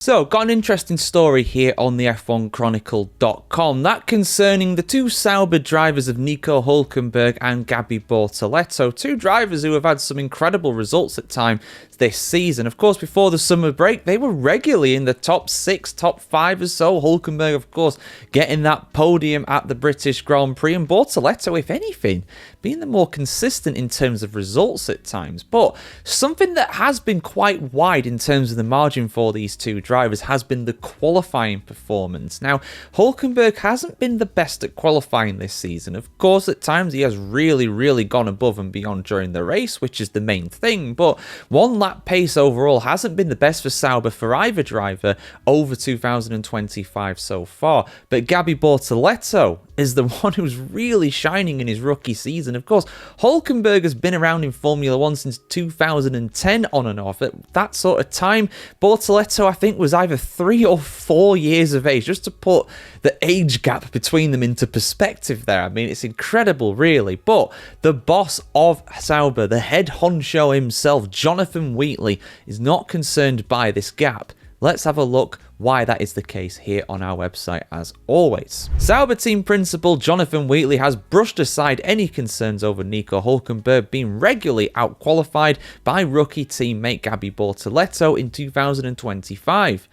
So, got an interesting story here on the F1Chronicle.com, that concerning the two Sauber drivers of Nico Hulkenberg and Gabriel Bortoleto, two drivers who have had some incredible results at times this season. Of course, before the summer break, they were regularly in the top 6, top 5 or so. Hulkenberg, of course, getting that podium at the British Grand Prix, and Bortoleto, if anything, being the more consistent in terms of results at times. But something that has been quite wide in terms of the margin for these two drivers has been the qualifying performance. Now, Hulkenberg hasn't been the best at qualifying this season. Of course, at times he has really gone above and beyond during the race, which is the main thing, but one lap pace overall hasn't been the best for Sauber for either driver over 2025 so far. But Gabriel Bortoleto is the one who's really shining in his rookie season. Of course, Hulkenberg has been around in Formula 1 since 2010 on and off. At that sort of time, Bortoleto, I think, was either 3 or 4 years of age, just to put the age gap between them into perspective there. I mean, it's incredible, really. But the boss of Sauber, the head honcho himself, Johnathan Whetley, is not concerned by this gap. Let's have a look why that is the case here on our website as always. Sauber team principal Johnathan Whetley has brushed aside any concerns over Nico Hulkenberg being regularly outqualified by rookie teammate Gabriel Bortoleto in 2025.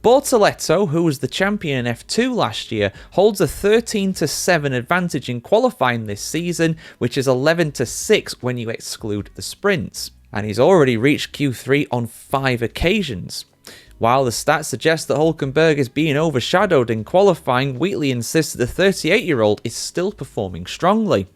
Bortoleto, who was the champion in F2 last year, holds a 13-7 advantage in qualifying this season, which is 11-6 when you exclude the sprints. And he's already reached Q3 on 5 occasions. While the stats suggest that Hulkenberg is being overshadowed in qualifying, Whetley insists that the 38-year-old is still performing strongly.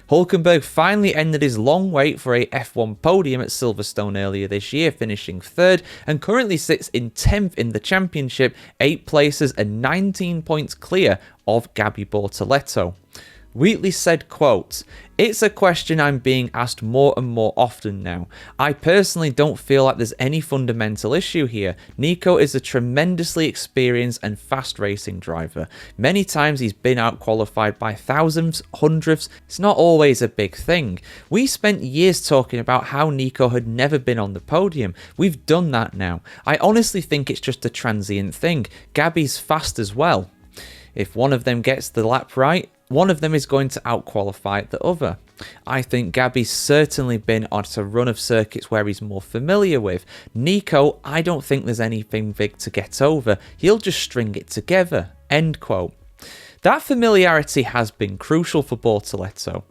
Hulkenberg finally ended his long wait for a F1 podium at Silverstone earlier this year, finishing 3rd, and currently sits in 10th in the championship, 8 places and 19 points clear of Gabriel Bortoleto. Whetley said, quote, "It's a question I'm being asked more and more often now. I personally don't feel like there's any fundamental issue here. Nico is a tremendously experienced and fast racing driver. Many times he's been out-qualified by thousandths, hundredths. It's not always a big thing. We spent years talking about how Nico had never been on the podium. We've done that now. I honestly think it's just a transient thing. Gabby's fast as well. If one of them gets the lap right, one of them is going to outqualify the other. I think Gabi's certainly been on a run of circuits where he's more familiar with. Nico, I don't think there's anything big to get over. He'll just string it together." End quote. That familiarity has been crucial for Bortoleto.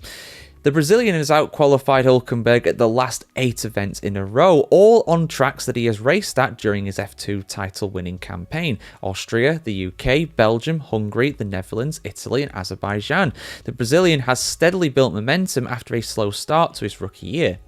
The Brazilian has outqualified Hulkenberg at the last 8 events in a row, all on tracks that he has raced at during his F2 title-winning campaign: Austria, the UK, Belgium, Hungary, the Netherlands, Italy and Azerbaijan. The Brazilian has steadily built momentum after a slow start to his rookie year.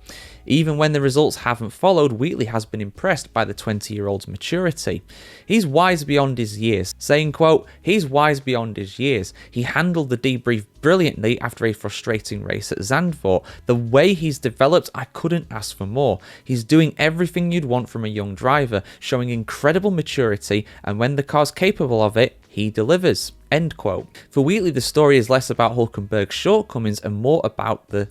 Even when the results haven't followed, Whetley has been impressed by the 20-year-old's maturity. He's wise beyond his years, saying, quote, "He's wise beyond his years. He handled the debrief brilliantly after a frustrating race at Zandvoort. The way he's developed, I couldn't ask for more. He's doing everything you'd want from a young driver, showing incredible maturity, and when the car's capable of it, he delivers." End quote. For Whetley, the story is less about Hulkenberg's shortcomings and more about the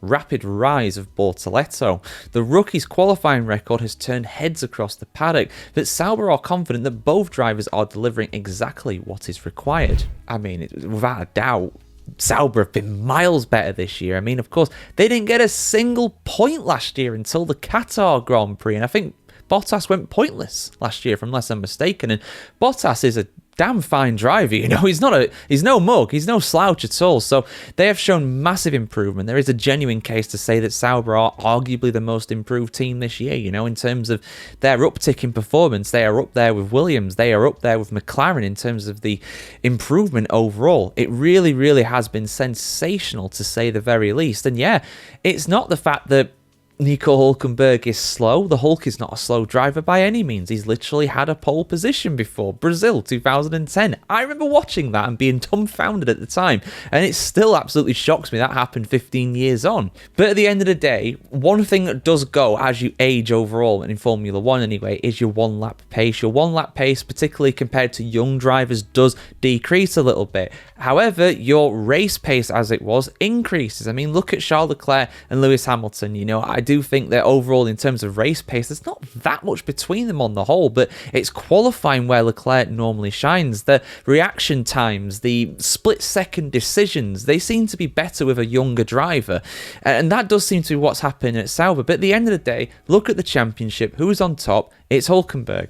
rapid rise of Bortoleto. The rookie's qualifying record has turned heads across the paddock, but Sauber are confident that both drivers are delivering exactly what is required. I mean, without a doubt, Sauber have been miles better this year. I mean, of course, they didn't get a single point last year until the Qatar Grand Prix, and I think Bottas went pointless last year, if I'm less mistaken, and Bottas is a damn fine driver, you know. He's no mug, he's no slouch at all. So they have shown massive improvement. There is a genuine case to say that Sauber are arguably the most improved team this year, you know, in terms of their uptick in performance. They are up there with Williams, they are up there with McLaren in terms of the improvement overall. It really has been sensational, to say the very least. And yeah, it's not the fact that Nico Hulkenberg is slow. The Hulk is not a slow driver by any means. He's literally had a pole position before. Brazil 2010. I remember watching that and being dumbfounded at the time, and it still absolutely shocks me that happened 15 years on. But at the end of the day, one thing that does go as you age overall, and in Formula 1 anyway, is your one-lap pace. Your one-lap pace, particularly compared to young drivers, does decrease a little bit. However, your race pace, as it was, increases. I mean, look at Charles Leclerc and Lewis Hamilton. You know, I do think that overall, in terms of race pace, there's not that much between them on the whole, but it's qualifying where Leclerc normally shines. The reaction times, the split-second decisions, they seem to be better with a younger driver, and that does seem to be what's happening at Sauber. But at the end of the day, look at the championship. Who's on top? It's Hulkenberg.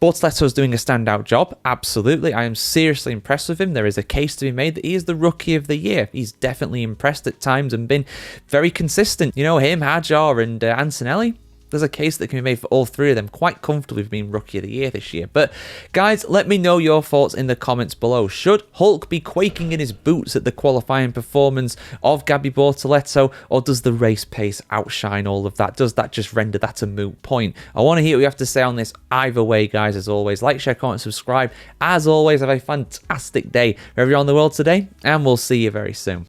Bortoleto doing a standout job, absolutely. I am seriously impressed with him. There is a case to be made that he is the Rookie of the Year. He's definitely impressed at times and been very consistent. You know, him, Hajar and Antonelli, there's a case that can be made for all three of them quite comfortably for being Rookie of the Year this year. But guys, let me know your thoughts in the comments below. Should Hulk be quaking in his boots at the qualifying performance of Gabriel Bortoleto, or does the race pace outshine all of that? Does that just render that a moot point? I want to hear what you have to say on this either way, guys. As always, like, share, comment, subscribe. As always, have a fantastic day wherever you're on the world today, and we'll see you very soon.